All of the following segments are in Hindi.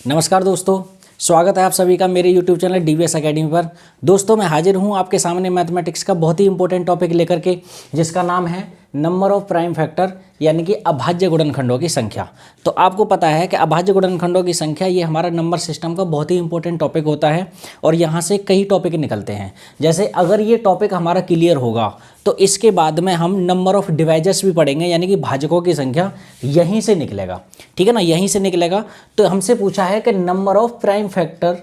नमस्कार दोस्तों, स्वागत है आप सभी का मेरे YouTube चैनल डीवीएस एकेडमी पर। दोस्तों मैं हाजिर हूं आपके सामने मैथमेटिक्स का बहुत ही इंपॉर्टेंट टॉपिक लेकर के, जिसका नाम है नंबर ऑफ प्राइम फैक्टर, यानी कि अभाज्य गुणनखंडों की संख्या। तो आपको पता है कि अभाज्य गुणनखंडों की संख्या ये हमारा नंबर सिस्टम का बहुत ही इंपॉर्टेंट टॉपिक होता है और यहाँ से कई टॉपिक निकलते हैं। जैसे अगर ये टॉपिक हमारा क्लियर होगा तो इसके बाद में हम नंबर ऑफ डिवाइजर्स भी पढ़ेंगे, यानी कि भाजकों की संख्या यहीं से निकलेगा। ठीक है ना, यहीं से निकलेगा। तो हमसे पूछा है कि नंबर ऑफ प्राइम फैक्टर,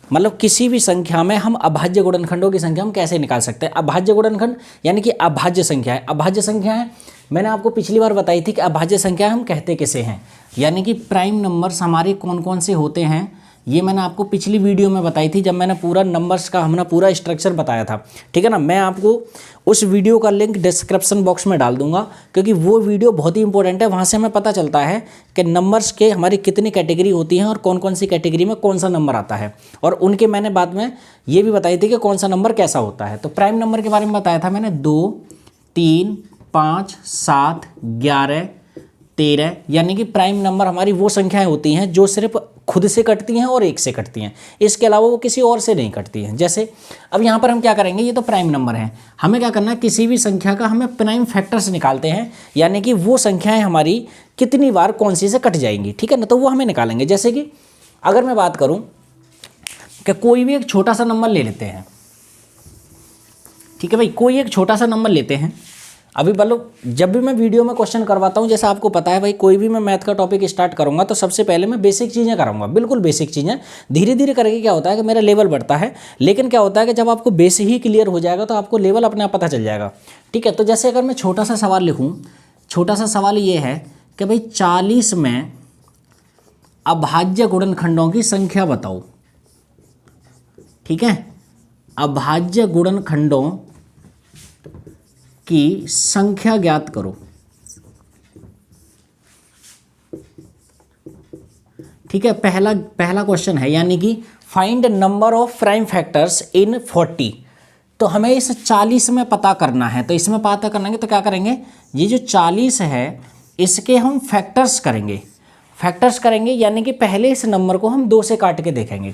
मतलब किसी भी संख्या में हम अभाज्य गुणनखंडों की संख्या हम कैसे निकाल सकते हैं। अभाज्य गुणनखंड यानी कि अभाज्य संख्या है। अभाज्य संख्या है, मैंने आपको पिछली बार बताई थी कि अभाज्य संख्या हम कहते किसे हैं, यानी कि प्राइम नंबर्स हमारे कौन कौन से होते हैं। ये मैंने आपको पिछली वीडियो में बताई थी, जब मैंने पूरा नंबर्स का हमने पूरा स्ट्रक्चर बताया था। ठीक है ना, मैं आपको उस वीडियो का लिंक डिस्क्रिप्शन बॉक्स में डाल दूंगा, क्योंकि वो वीडियो बहुत ही इंपॉर्टेंट है। वहाँ से हमें पता चलता है कि नंबर्स के हमारी कितनी कैटेगरी होती हैं और कौन कौन सी कैटेगरी में कौन सा नंबर आता है, और उनके मैंने बाद में ये भी बताई थी कि कौन सा नंबर कैसा होता है। तो प्राइम नंबर के बारे में बताया था मैंने 2, 3, 5, 7, 11, 13, यानी कि प्राइम नंबर हमारी वो संख्याएं होती हैं जो सिर्फ खुद से कटती हैं और एक से कटती हैं, इसके अलावा वो किसी और से नहीं कटती हैं। जैसे अब यहाँ पर हम क्या करेंगे, ये तो प्राइम नंबर हैं, हमें क्या करना है, किसी भी संख्या का हमें प्राइम फैक्टर्स निकालते हैं, यानी कि वो संख्याएं हमारी कितनी बार कौन सी से कट जाएंगी। ठीक है ना, तो वो हमें निकालेंगे। जैसे कि अगर मैं बात करूँ कि कोई भी एक छोटा सा नंबर ले लेते हैं। ठीक है भाई, कोई एक छोटा सा नंबर लेते हैं। अभी मतलब जब भी मैं वीडियो में क्वेश्चन करवाता हूँ, जैसा आपको पता है भाई, कोई भी मैं मैथ का टॉपिक स्टार्ट करूँगा तो सबसे पहले मैं बेसिक चीज़ें कराऊंगा, बिल्कुल बेसिक चीज़ें। धीरे धीरे करके क्या होता है कि मेरा लेवल बढ़ता है, लेकिन क्या होता है कि जब आपको बेस ही क्लियर हो जाएगा तो आपको लेवल अपने आप पता चल जाएगा। ठीक है, तो जैसे अगर मैं छोटा सा सवाल लिखूँ, छोटा सा सवाल ये है कि भाई 40 में अभाज्य गुणनखंडों की संख्या बताओ। ठीक है, अभाज्य गुणनखंडों की संख्या ज्ञात करो। ठीक है, पहला क्वेश्चन है, यानी कि find number of prime factors in 40। तो हमें इस 40 में पता करना है, तो इसमें पता करना है तो क्या करेंगे, ये जो 40 है इसके हम फैक्टर्स करेंगे, यानी कि पहले इस नंबर को हम 2 से काट के देखेंगे।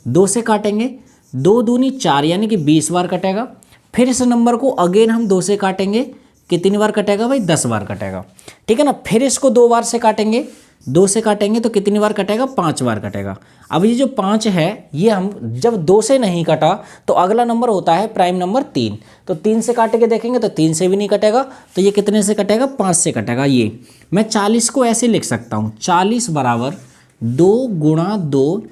2 से काटेंगे, 2 दूनी 4, यानी कि 20 बार कटेगा। फिर इस नंबर को अगेन हम 2 से काटेंगे, कितनी बार कटेगा भाई, 10 बार कटेगा। ठीक है ना, फिर इसको 2 बार से काटेंगे, 2 से काटेंगे तो कितनी बार कटेगा, 5 बार कटेगा। अब ये जो 5 है, ये हम जब 2 से नहीं कटा तो अगला नंबर होता है प्राइम नंबर 3। तो 3 से काट के देखेंगे तो 3 से भी नहीं कटेगा, तो ये कितने से कटेगा, 5 से कटेगा। ये मैं 40 को ऐसे लिख सकता हूँ, 40 बराबर 2 गुणा 2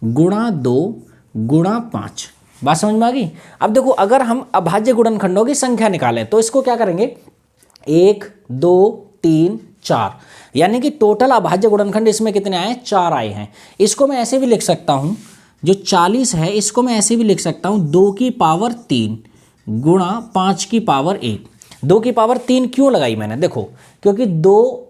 गुणा 2 गुणा 5। बात समझ में आ गई। अब देखो, अगर हम अभाज्य गुणनखंडों की संख्या निकालें तो इसको क्या करेंगे, 1, 2, 3, 4, यानी कि टोटल अभाज्य गुणनखंड इसमें कितने आए, 4 आए हैं। इसको मैं ऐसे भी लिख सकता हूं, जो 40 है इसको मैं ऐसे भी लिख सकता हूं, 2 की पावर 3 गुणा 5 की पावर 1। 2 की पावर 3 क्यों लगाई मैंने, देखो क्योंकि 2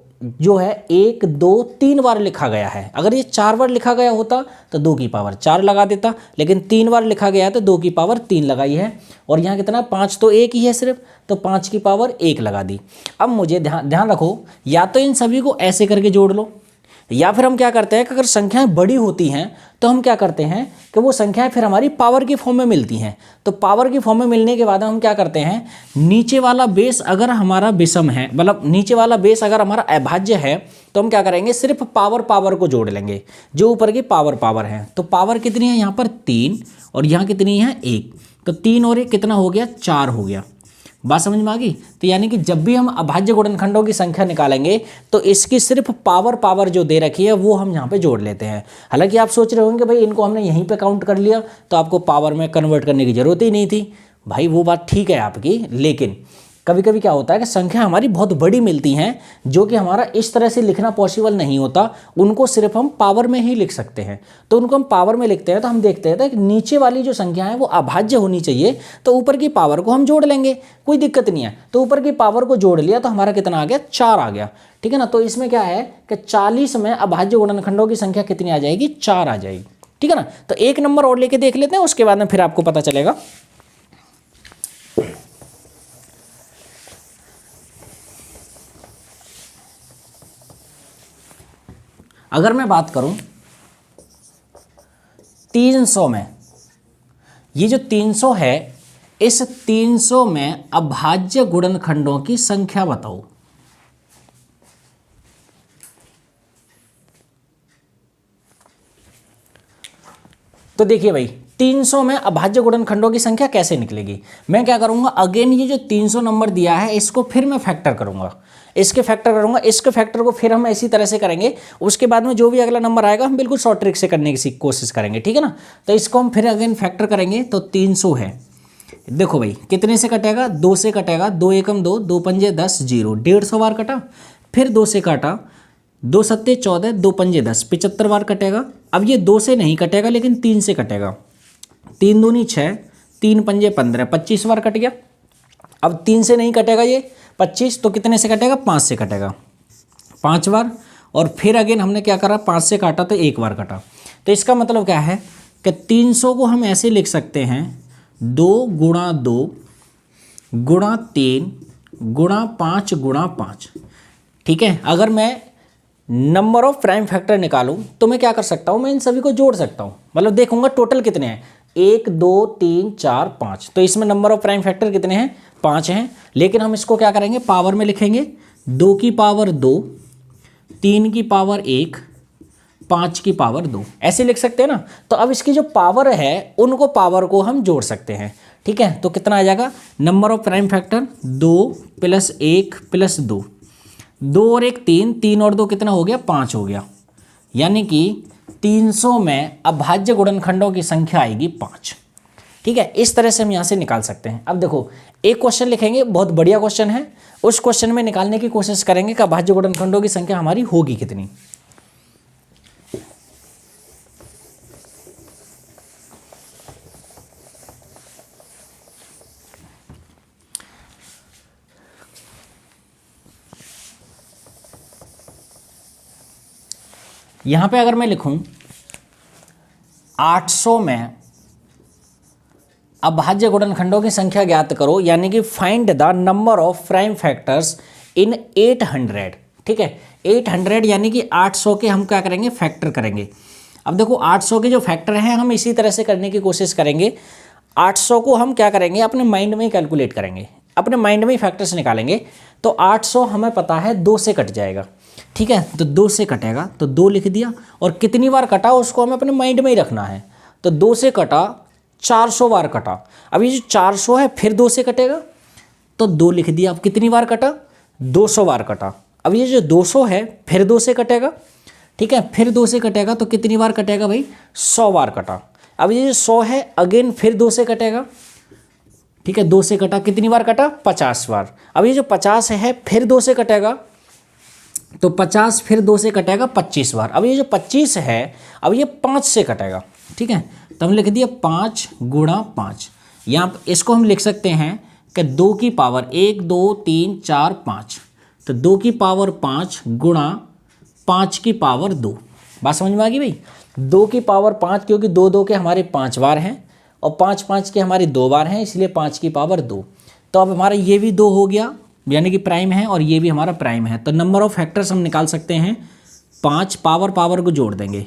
जो है 1, 2, 3 बार लिखा गया है। अगर ये 4 बार लिखा गया होता तो 2 की पावर 4 लगा देता, लेकिन 3 बार लिखा गया है तो 2 की पावर 3 लगाई है। और यहाँ कितना, 5 तो 1 ही है सिर्फ, तो 5 की पावर 1 लगा दी। अब मुझे ध्यान रखो, या तो इन सभी को ऐसे करके जोड़ लो, या फिर हम क्या करते हैं कि अगर संख्याएं बड़ी होती हैं तो हम क्या करते हैं कि वो संख्याएं फिर हमारी पावर की फॉर्म में मिलती हैं। तो पावर की फॉर्म में मिलने के बाद हम क्या करते हैं, नीचे वाला बेस अगर हमारा विषम है, मतलब नीचे वाला बेस अगर हमारा अभाज्य है, तो हम क्या करेंगे, सिर्फ पावर को जोड़ लेंगे, जो ऊपर की पावर है। तो पावर कितनी है यहाँ पर, 3, और यहाँ कितनी है, 1। तो 3 और 1 कितना हो गया, 4 हो गया। बात समझ में आ गई। तो यानी कि जब भी हम अभाज्य गुणनखंडों की संख्या निकालेंगे तो इसकी सिर्फ पावर जो दे रखी है वो हम यहाँ पे जोड़ लेते हैं। हालांकि आप सोच रहे होंगे भाई इनको हमने यहीं पे काउंट कर लिया तो आपको पावर में कन्वर्ट करने की जरूरत ही नहीं थी। भाई वो बात ठीक है आपकी, लेकिन कभी कभी क्या होता है कि संख्या हमारी बहुत बड़ी मिलती हैं जो कि हमारा इस तरह से लिखना पॉसिबल नहीं होता, उनको सिर्फ हम पावर में ही लिख सकते हैं। तो उनको हम पावर में लिखते हैं तो हम देखते हैं कि नीचे वाली जो संख्या है वो अभाज्य होनी चाहिए, तो ऊपर की पावर को हम जोड़ लेंगे, कोई दिक्कत नहीं है। तो ऊपर की पावर को जोड़ लिया तो हमारा कितना आ गया, 4 आ गया। ठीक है ना, तो इसमें क्या है कि 40 में अभाज्य गुणनखंडों की संख्या कितनी आ जाएगी, 4 आ जाएगी। ठीक है ना, तो एक नंबर और लेके देख लेते हैं, उसके बाद में फिर आपको पता चलेगा। अगर मैं बात करूं 300 में, ये जो 300 है, इस 300 में अभाज्य गुणनखंडों की संख्या बताओ। तो देखिए भाई, 300 में अभाज्य गुणनखंडों की संख्या कैसे निकलेगी। मैं क्या करूंगा, अगेन ये जो 300 नंबर दिया है इसको फिर मैं फैक्टर करूंगा, इसके फैक्टर करूंगा, इसके फैक्टर को फिर हम इसी तरह से करेंगे। उसके बाद में जो भी अगला नंबर आएगा हम बिल्कुल शॉर्ट ट्रिक से करने की कोशिश करेंगे, ठीक है ना। तो इसको हम फिर अगेन फैक्टर करेंगे। तो 300 है, देखो भाई कितने से कटेगा, 2 से कटेगा, 2 एकम 2, 2 पंजे 10, 0, 150 बार कटा। फिर 2 से काटा, 2 सत्ते 14, 2 पंजे 10, 75 बार कटेगा। अब ये 2 से नहीं कटेगा लेकिन 3 से कटेगा, 3 दूनी 6, 3 पंजे 15, 25 बार कट गया। अब 3 से नहीं कटेगा ये 25, तो कितने से कटेगा, 5 से कटेगा, 5 बार। और फिर अगेन हमने क्या करा, 5 से काटा तो 1 बार कटा। तो इसका मतलब क्या है कि 300 को हम ऐसे लिख सकते हैं, 2 गुणा 2 गुणा 3 गुणा 5 गुणा 5, ठीक है। अगर मैं नंबर ऑफ प्राइम फैक्टर निकालूं तो मैं क्या कर सकता हूं, मैं इन सभी को जोड़ सकता हूं। मतलब देखूंगा टोटल कितने हैं, 1 2 3 4 5, तो इसमें नंबर ऑफ प्राइम फैक्टर कितने हैं, 5 हैं। लेकिन हम इसको क्या करेंगे, पावर में लिखेंगे, 2 की पावर 2, 3 की पावर 1, 5 की पावर 2, ऐसे लिख सकते हैं ना। तो अब इसकी जो पावर है उनको पावर को हम जोड़ सकते हैं, ठीक है। तो कितना आ जाएगा, नंबर ऑफ प्राइम फैक्टर 2 + 1 + 2, 2 और 1 3, 3 और 2 कितना हो गया, 5 हो गया। यानी कि 300 में अभाज्य गुणनखंडों की संख्या आएगी 5, ठीक है। इस तरह से हम यहाँ से निकाल सकते हैं। अब देखो एक क्वेश्चन लिखेंगे, बहुत बढ़िया क्वेश्चन है, उस क्वेश्चन में निकालने की कोशिश करेंगे कि अभाज्य गुणनखंडों की संख्या हमारी होगी कितनी। यहां पे अगर मैं लिखूं 800 में अभाज्य गुणनखंडों की संख्या ज्ञात करो, यानी कि find the number of prime factors in 800, ठीक है। 800 यानी कि 800 के हम क्या करेंगे, फैक्टर करेंगे। अब देखो 800 के जो फैक्टर हैं हम इसी तरह से करने की कोशिश करेंगे। 800 को हम क्या करेंगे, अपने माइंड में ही कैलकुलेट करेंगे, अपने माइंड में ही फैक्टर्स निकालेंगे। तो 800 हमें पता है 2 से कट जाएगा, ठीक है। तो 2 से कटेगा तो 2 लिख दिया, और कितनी बार कटा उसको हमें अपने माइंड में ही रखना है। तो 2 से कटा, 400 बार कटा। अब ये जो 400 है फिर 2 से कटेगा तो 2 लिख दिया। अब कितनी बार कटा, 200 बार कटा। अब ये जो 200 है फिर 2 से कटेगा, ठीक है। फिर 2 से कटेगा तो कितनी बार कटेगा भाई, 100 बार कटा। अब ये जो 100 है अगेन फिर 2 से कटेगा, ठीक है। 2 से कटा, कितनी बार कटा, 50 बार। अब ये जो 50 है फिर 2 से कटेगा, तो 50 फिर 2 से कटेगा 25 बार। अब ये जो 25 है अब ये 5 से कटेगा, ठीक है। तो हम लिख दिया 5 गुणा 5। यहाँ इसको हम लिख सकते हैं कि 2 की पावर 1 2 3 4 5, तो 2 की पावर 5 गुणा 5 की पावर 2। बात समझ में आ गई भाई, 2 की पावर 5, क्योंकि 2 2 के हमारे 5 बार हैं और 5 5 के हमारे 2 बार हैं, इसलिए 5 की पावर 2। तो अब हमारा ये भी 2 हो गया, यानी कि प्राइम है, और ये भी हमारा प्राइम है। तो नंबर ऑफ फैक्टर्स हम निकाल सकते हैं 5, पावर को जोड़ देंगे,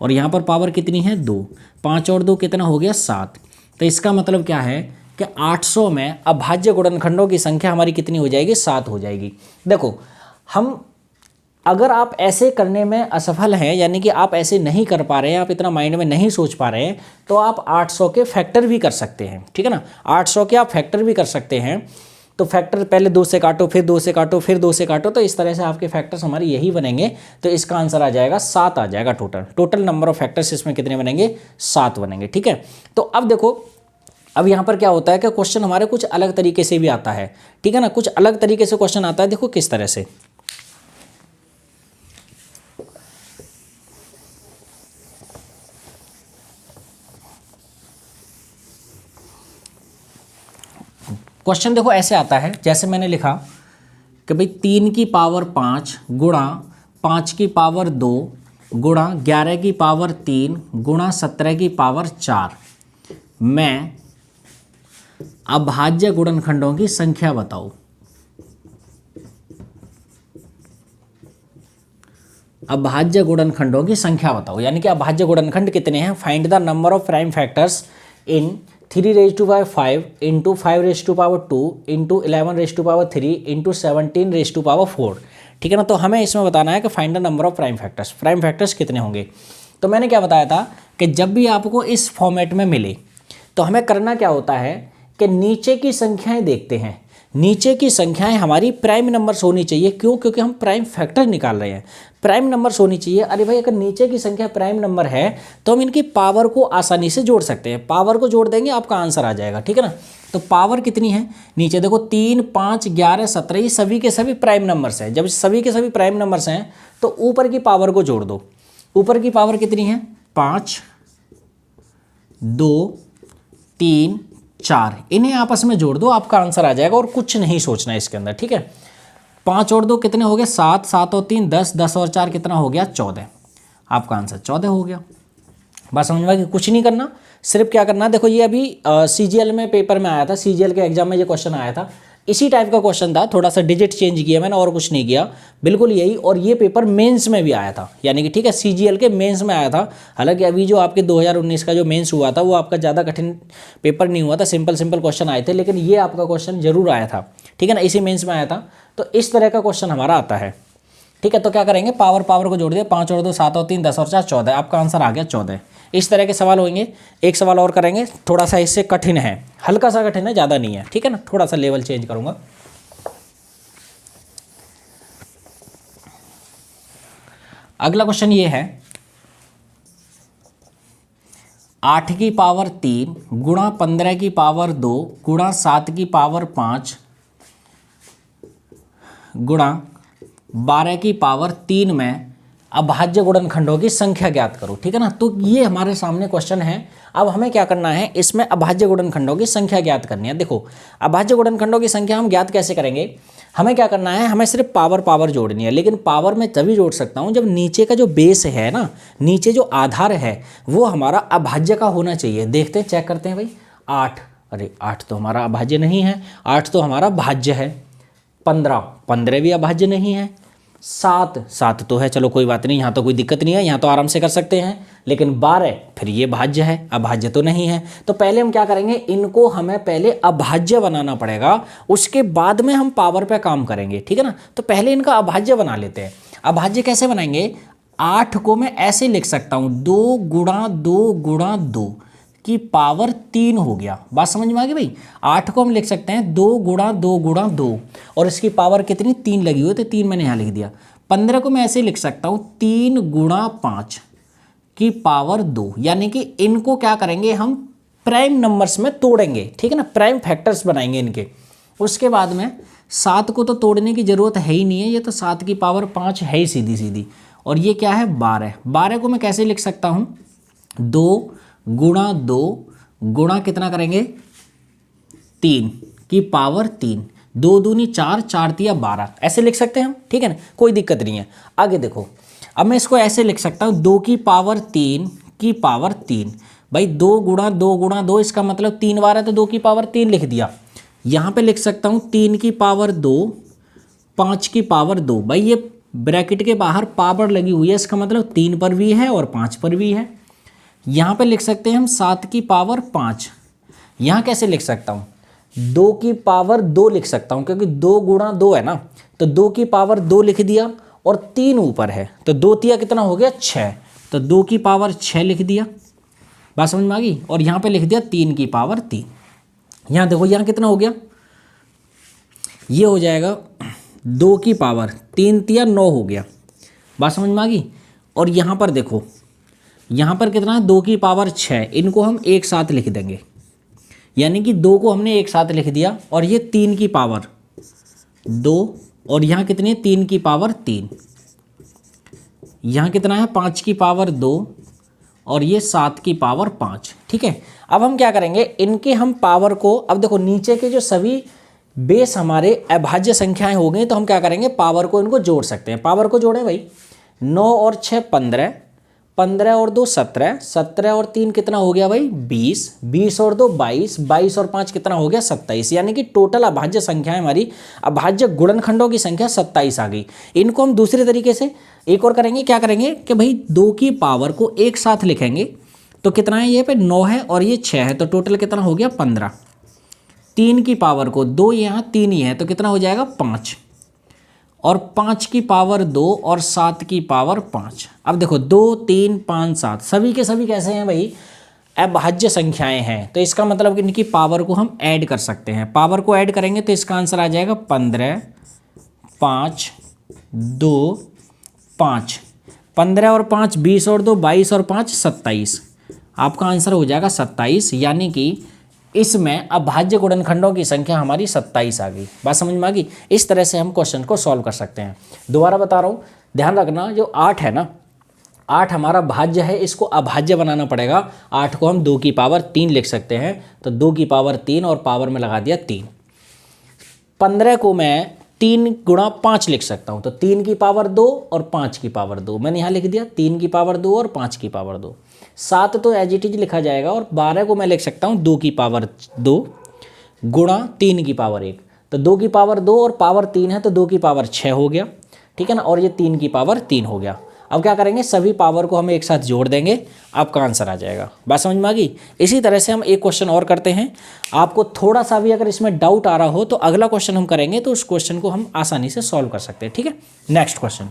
और यहाँ पर पावर कितनी है, 2, 5 और 2 कितना हो गया, 7। तो इसका मतलब क्या है कि 800 में अभाज्य गुणनखंडों की संख्या हमारी कितनी हो जाएगी, 7 हो जाएगी। देखो हम, अगर आप ऐसे करने में असफल हैं, यानी कि आप ऐसे नहीं कर पा रहे हैं, आप इतना माइंड में नहीं सोच पा रहे हैं, तो आप 800 के फैक्टर भी कर सकते हैं, ठीक है ना। 800 के आप फैक्टर भी कर सकते हैं। तो फैक्टर पहले 2 से काटो, फिर 2 से काटो, फिर 2 से काटो, तो इस तरह से आपके फैक्टर्स हमारे यही बनेंगे। तो इसका आंसर आ जाएगा 7 आ जाएगा। टोटल नंबर ऑफ फैक्टर्स इसमें कितने बनेंगे, 7 बनेंगे, ठीक है। तो अब देखो, अब यहाँ पर क्या होता है कि क्वेश्चन हमारे कुछ अलग तरीके से भी आता है, ठीक है ना। कुछ अलग तरीके से क्वेश्चन आता है, देखो किस तरह से। क्वेश्चन देखो ऐसे आता है, जैसे मैंने लिखा कि भाई 3 की पावर 5 गुणा 5 की पावर 2 गुणा 11 की पावर 3 गुणा 17 की पावर 4 में अभाज्य गुणनखंडों की संख्या बताओ। अभाज्य गुणनखंडों की संख्या बताओ, यानी कि अभाज्य गुणनखंड कितने हैं, find the number of prime factors in 3⁵5 into 5⁻2 into 11⁻3 into 17⁴। ठीक है ना। तो हमें इसमें बताना है कि find the number of prime factors, prime factors कितने होंगे। तो मैंने क्या बताया था कि जब भी आपको इस फॉर्मेट में मिले तो हमें करना क्या होता है कि नीचे की संख्याएं देखते हैं, नीचे की संख्याएं हमारी प्राइम नंबर्स होनी चाहिए। क्यों? क्योंकि हम प्राइम फैक्टर निकाल रहे हैं, प्राइम नंबर्स होनी चाहिए। अरे भाई अगर नीचे की संख्या प्राइम नंबर है तो हम इनकी पावर को आसानी से जोड़ सकते हैं, पावर को जोड़ देंगे आपका आंसर आ जाएगा। ठीक है ना। तो पावर कितनी है, नीचे देखो 3, 5, 11, 17, ये सभी के सभी प्राइम नंबर्स हैं। जब सभी के सभी प्राइम नंबर्स हैं तो ऊपर की पावर को जोड़ दो। ऊपर की पावर कितनी है, 5, 2, 3, 4, इन्हें आपस में जोड़ दो, आपका आंसर आ जाएगा और कुछ नहीं सोचना है इसके अंदर। ठीक है। 5 और 2 कितने हो गए, 7, 7 और 3 10, 10 और 4 कितना हो गया, 14। आपका आंसर 14 हो गया। बात समझ में आ गई। कुछ नहीं करना, सिर्फ क्या करना, देखो ये अभी CGL में पेपर में आया था, CGL के एग्जाम में ये क्वेश्चन आया था, इसी टाइप का क्वेश्चन था, थोड़ा सा डिजिट चेंज किया मैंने और कुछ नहीं किया, बिल्कुल यही। और ये पेपर मेंस में भी आया था, यानी कि ठीक है CGL के मेंस में आया था। हालांकि अभी जो आपके 2019 का जो मेंस हुआ था वो आपका ज़्यादा कठिन पेपर नहीं हुआ था, सिंपल सिंपल क्वेश्चन आए थे, लेकिन ये आपका क्वेश्चन जरूर आया था। ठीक है ना, इसी मेंस में आया था। तो इस तरह का क्वेश्चन हमारा आता है। ठीक है। तो क्या करेंगे, पावर को जोड़ दिया, 5 और 2 7 और 3 10 और 4 14, आपका आंसर आ गया 14। इस तरह के सवाल होंगे। एक सवाल और करेंगे, थोड़ा सा इससे कठिन है, हल्का सा कठिन है, ज़्यादा नहीं है। ठीक है ना, थोड़ा सा लेवल चेंज करूँगा। अगला क्वेश्चन ये है, 8 की पावर 3 गुणा 15 की पावर 2 गुणा 7 की पावर 5 गुणा 12 की पावर 3 में अभाज्य गुणनखंडों की संख्या ज्ञात करो। ठीक है ना। तो ये हमारे सामने क्वेश्चन है। अब हमें क्या करना है, इसमें अभाज्य गुणनखंडों की संख्या ज्ञात करनी है। देखो अभाज्य गुणनखंडों की संख्या हम ज्ञात कैसे करेंगे, हमें क्या करना है, हमें सिर्फ पावर जोड़नी है। लेकिन पावर मैं तभी जोड़ सकता हूँ जब नीचे का जो बेस है ना, नीचे जो आधार है वो हमारा अभाज्य का होना चाहिए। देखते हैं, चेक करते हैं भाई। 8, अरे 8 तो हमारा अभाज्य नहीं है, 8 तो हमारा भाज्य है। 15 भी अभाज्य नहीं है। 7 तो है, चलो कोई बात नहीं, यहाँ तो कोई दिक्कत नहीं है, यहाँ तो आराम से कर सकते हैं। लेकिन 12 फिर ये भाज्य है, अभाज्य तो नहीं है। तो पहले हम क्या करेंगे, इनको हमें पहले अभाज्य बनाना पड़ेगा, उसके बाद में हम पावर पे काम करेंगे। ठीक है ना। तो पहले इनका अभाज्य बना लेते हैं। अभाज्य कैसे बनाएंगे, 8 को मैं ऐसे लिख सकता हूँ, 2 गुणा 2 गुणा 2 की पावर 3 हो गया। बात समझ में आ गई भाई। 8 को हम लिख सकते हैं 2 गुणा 2 गुणा 2 और इसकी पावर कितनी, 3 लगी हुई, तो 3 मैंने यहाँ लिख दिया। 15 को मैं ऐसे लिख सकता हूँ 3 गुणा 5 की पावर 2, यानी कि इनको क्या करेंगे, हम प्राइम नंबर्स में तोड़ेंगे। ठीक है ना, प्राइम फैक्टर्स बनाएंगे इनके। उसके बाद में 7 को तो तोड़ने की जरूरत है ही नहीं है, ये तो 7 की पावर 5 है ही सीधी सीधी। और ये क्या है, 12 को मैं कैसे लिख सकता हूँ, 2 गुणा 2 गुणा कितना करेंगे, 3 की पावर 3, 2 दूनी 4, 4 तिया 12, ऐसे लिख सकते हैं हम। ठीक है ना, कोई दिक्कत नहीं है। आगे देखो, अब मैं इसको ऐसे लिख सकता हूँ 2 की पावर 3 की पावर 3। भाई 2 गुणा 2 गुणा 2, इसका मतलब 3 बार है तो 2 की पावर 3 लिख दिया। यहाँ पे लिख सकता हूँ 3 की पावर 2, 5 की पावर 2। भाई ये ब्रैकेट के बाहर पावर लगी हुई है, इसका मतलब 3 पर भी है और 5 पर भी है। यहाँ पे लिख सकते हैं हम 7 की पावर 5। यहाँ कैसे लिख सकता हूँ, 2 की पावर 2 लिख सकता हूँ, क्योंकि 2 गुणा 2 है ना, तो 2 की पावर 2 लिख दिया और 3 ऊपर है, तो 2 तिया कितना हो गया, 6, तो 2 की पावर 6 लिख दिया। बात समझ में आ गई। और यहाँ पे लिख दिया 3 की पावर 3। यहाँ देखो, यहाँ कितना हो गया, ये हो जाएगा 2 की पावर 3 तिया 9 हो गया। बात समझ में आ गई। और यहाँ पर देखो, यहाँ पर कितना है, 2 की पावर 6, इनको हम एक साथ लिख देंगे, यानी कि 2 को हमने एक साथ लिख दिया। और ये 3 की पावर 2, और यहाँ कितनी है, 3 की पावर 3, यहाँ कितना है, 5 की पावर 2, और ये 7 की पावर 5। ठीक है। अब हम क्या करेंगे, इनके हम पावर को, अब देखो नीचे के जो सभी बेस हमारे अभाज्य संख्याएं हो गई, तो हम क्या करेंगे, पावर को इनको जोड़ सकते हैं। पावर को जोड़ें भाई, 9 और 6 15, 15 और 2 17, 17 और 3 कितना हो गया भाई 20, 20 और 2 22, 22 और 5 कितना हो गया 27। यानी कि टोटल अभाज्य संख्या है हमारी, अभाज्य गुणनखंडों की संख्या 27 आ गई। इनको हम दूसरे तरीके से एक और करेंगे, क्या करेंगे कि भाई 2 की पावर को एक साथ लिखेंगे तो कितना है, ये पे 9 है और ये 6 है, तो टोटल कितना हो गया 15। 3 की पावर को 2 यहाँ 3 ही है तो कितना हो जाएगा 5, और 5 की पावर 2 और 7 की पावर 5। अब देखो 2 3 5 7 सभी के सभी कैसे हैं भाई, अभाज्य संख्याएं हैं, तो इसका मतलब कि इनकी पावर को हम ऐड कर सकते हैं। पावर को ऐड करेंगे तो इसका आंसर आ जाएगा 15 5 2 5, 15 और 5 20 और 2 22 और 5 27, आपका आंसर हो जाएगा 27। यानी कि इसमें अभाज्य गुणनखंडों की संख्या हमारी 27 आ गई। बात समझ में आ गई। इस तरह से हम क्वेश्चन को सॉल्व कर सकते हैं। दोबारा बता रहा हूँ, ध्यान रखना, जो 8 है ना, 8 हमारा भाज्य है, इसको अभाज्य बनाना पड़ेगा। 8 को हम 2 की पावर 3 लिख सकते हैं, तो 2 की पावर 3 और पावर में लगा दिया 3। 15 को मैं 3 गुणा 5 लिख सकता हूँ, तो 3 की पावर 2 और 5 की पावर 2 मैंने यहाँ लिख दिया, 3 की पावर 2 और 5 की पावर 2। 7 तो एज इट इज लिखा जाएगा, और 12 को मैं लिख सकता हूँ 2 की पावर 2 गुणा 3 की पावर 1, तो 2 की पावर 2 और पावर 3 है तो 2 की पावर 6 हो गया, ठीक है ना, और ये 3 की पावर 3 हो गया। अब क्या करेंगे, सभी पावर को हम एक साथ जोड़ देंगे, आपका आंसर आ जाएगा। बात समझ में आ गई। इसी तरह से हम एक क्वेश्चन और करते हैं। आपको थोड़ा सा भी अगर इसमें डाउट आ रहा हो तो अगला क्वेश्चन हम करेंगे, तो उस क्वेश्चन को हम आसानी से सॉल्व कर सकते हैं, ठीक है। नेक्स्ट क्वेश्चन,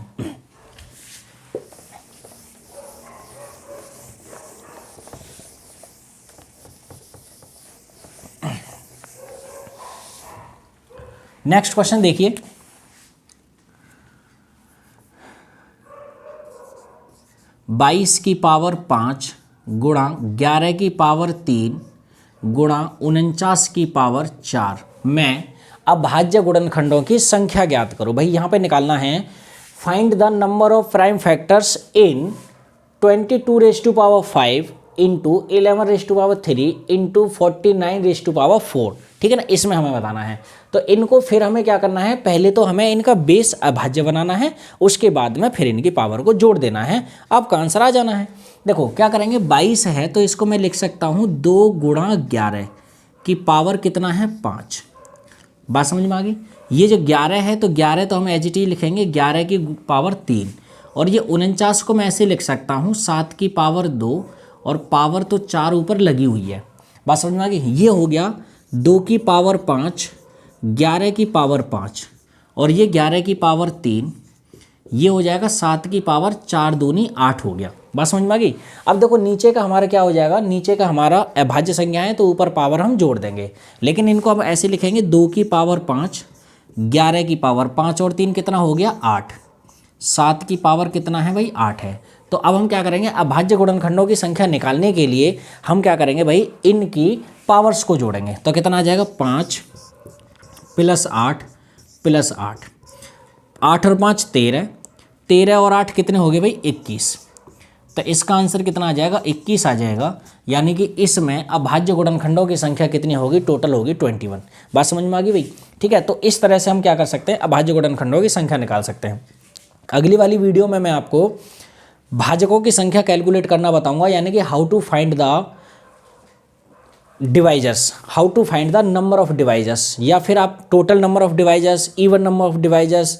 नेक्स्ट क्वेश्चन देखिए, बाईस की पावर 5 गुणा 11 की पावर 3 गुणा 49 की पावर 4 में अभाज्य गुणनखंडों की संख्या ज्ञात करो। भाई यहाँ पे निकालना है, find the number of prime factors in 22⁵ into 11⁵3 into 49⁴, ठीक है ना, इसमें हमें बताना है। तो इनको फिर हमें क्या करना है, पहले तो हमें इनका बेस अभाज्य बनाना है, उसके बाद में फिर इनकी पावर को जोड़ देना है, आपका आंसर आ जाना है। देखो क्या करेंगे, 22 है तो इसको मैं लिख सकता हूँ 2 गुणा 11 की पावर कितना है 5। बात समझ में आ गई। ये जो 11 है तो 11 तो हम एज इट इज लिखेंगे 11 की पावर 3, और ये 49 को मैं ऐसे लिख सकता हूँ 7 की पावर 2, और पावर तो 4 ऊपर लगी हुई है। बात समझ में आ गई। ये हो गया 2 की पावर 5, 11 की पावर 5, और ये 11 की पावर 3, ये हो जाएगा 7 की पावर 4 दूनी 8 हो गया। बात समझ में आ गई। अब देखो नीचे का हमारा क्या हो जाएगा, नीचे का हमारा अभाज्य संख्या है तो ऊपर पावर हम जोड़ देंगे, लेकिन इनको अब ऐसे लिखेंगे 2 की पावर 5, 11 की पावर 5 और 3 कितना हो गया 8, 7 की पावर कितना है भाई 8 है। तो अब हम क्या करेंगे, अभाज्य गुणनखंडों की संख्या निकालने के लिए हम क्या करेंगे भाई, इनकी पावर्स को जोड़ेंगे। तो कितना आ जाएगा 5 + 8 + 8, 8 और 5 13, 13 और 8 कितने हो गए भाई 21। तो इसका आंसर कितना आ जाएगा 21 आ जाएगा। यानी कि इसमें अभाज्य गुणनखंडों की संख्या कितनी होगी, टोटल होगी 21। बात समझ में आ गई भाई, ठीक है। तो इस तरह से हम क्या कर सकते हैं, अभाज्य गुणनखंडों की संख्या निकाल सकते हैं। अगली वाली वीडियो में मैं आपको भाजकों की संख्या कैलकुलेट करना बताऊंगा, यानी कि how to find the divisors, how to find the number of divisors, या फिर आप total number of divisors, even number of divisors,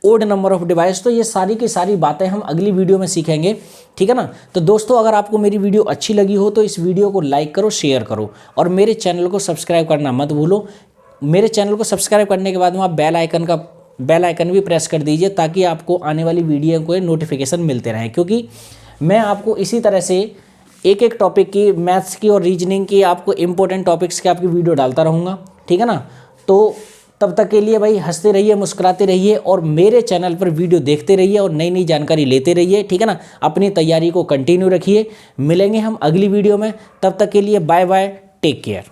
odd number of divisors. तो ये सारी की सारी बातें हम अगली वीडियो में सीखेंगे, ठीक है ना। तो दोस्तों अगर आपको मेरी वीडियो अच्छी लगी हो तो इस वीडियो को लाइक करो, शेयर करो, और मेरे चैनल को सब्सक्राइब करना मत भूलो। मेरे चैनल को सब्सक्राइब करने के बाद में आप बेल आइकन भी प्रेस कर दीजिए, ताकि आपको आने वाली वीडियो को नोटिफिकेशन मिलते रहें, क्योंकि मैं आपको इसी तरह से एक एक टॉपिक की, मैथ्स की और रीजनिंग की, आपको इंपॉर्टेंट टॉपिक्स की आपकी वीडियो डालता रहूँगा, ठीक है ना। तो तब तक के लिए भाई हंसते रहिए, मुस्कुराते रहिए, और मेरे चैनल पर वीडियो देखते रहिए और नई नई जानकारी लेते रहिए, ठीक है ना। अपनी तैयारी को कंटिन्यू रखिए। मिलेंगे हम अगली वीडियो में, तब तक के लिए बाय बाय, टेक केयर।